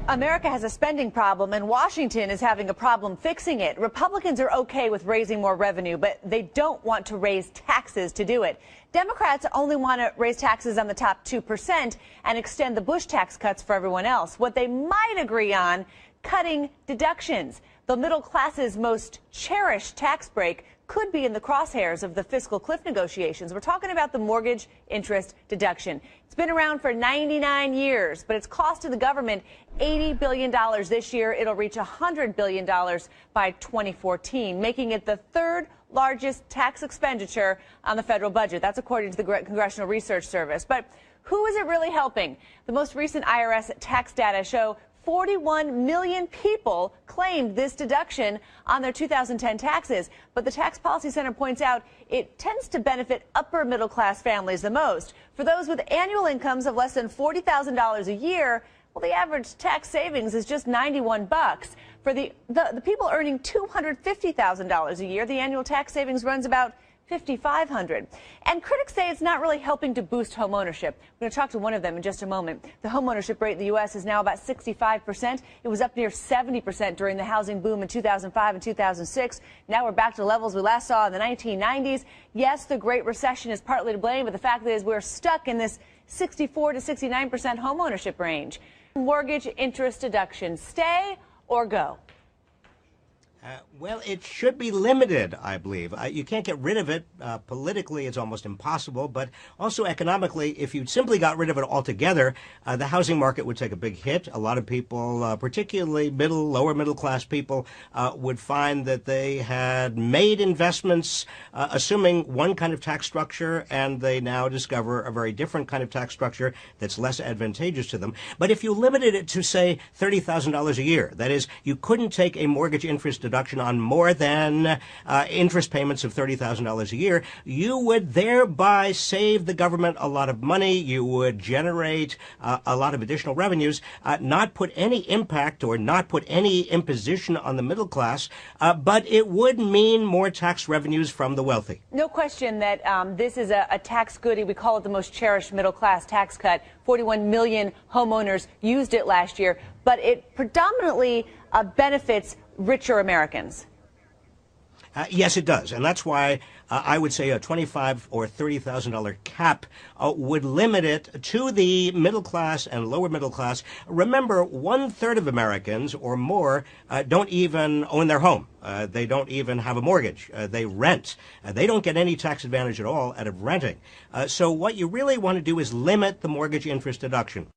America has a spending problem, and Washington is having a problem fixing it. Republicans are okay with raising more revenue, but they don't want to raise taxes to do it. Democrats only want to raise taxes on the top 2% and extend the Bush tax cuts for everyone else. What they might agree on, cutting deductions. The middle class's most cherished tax break could be in the crosshairs of the fiscal cliff negotiations. We're talking about the mortgage interest deduction. It's been around for 99 years, but it's costed the government $80 billion this year. It'll reach $100 billion by 2014, making it the third largest tax expenditure on the federal budget. That's according to the Congressional Research Service. But who is it really helping? The most recent IRS tax data show 41 million people claimed this deduction on their 2010 taxes. But the Tax Policy Center points out it tends to benefit upper middle class families the most. For those with annual incomes of less than $40,000 a year, well, the average tax savings is just $91. For the people earning $250,000 a year, the annual tax savings runs about $5,500. And critics say it's not really helping to boost home ownership. We're going to talk to one of them in just a moment. The home ownership rate in the U.S. is now about 65%. It was up near 70% during the housing boom in 2005 and 2006. Now we're back to levels we last saw in the 1990s. Yes, the Great Recession is partly to blame, but the fact is we're stuck in this 64 to 69% home ownership range. Mortgage interest deduction, stay or go? Well, it should be limited, I believe. You can't get rid of it. Politically, it's almost impossible. But also economically, if you simply got rid of it altogether, the housing market would take a big hit. A lot of people, particularly lower middle class people, would find that they had made investments assuming one kind of tax structure, and they now discover a very different kind of tax structure that's less advantageous to them. But if you limited it to, say, $30,000 a year, that is, you couldn't take a mortgage interest deduction on more than interest payments of $30,000 a year, you would thereby save the government a lot of money. You would generate a lot of additional revenues, not put any impact or not put any imposition on the middle class, but it would mean more tax revenues from the wealthy. No question that this is a tax goodie. We call it the most cherished middle class tax cut. 41 million homeowners used it last year, but it predominantly benefits richer Americans. Yes, it does. And that's why I would say a $25,000 or $30,000 cap would limit it to the middle class and lower middle class. Remember, 1/3 of Americans or more don't even own their home. They don't even have a mortgage. They rent. They don't get any tax advantage at all out of renting. So what you really want to do is limit the mortgage interest deduction.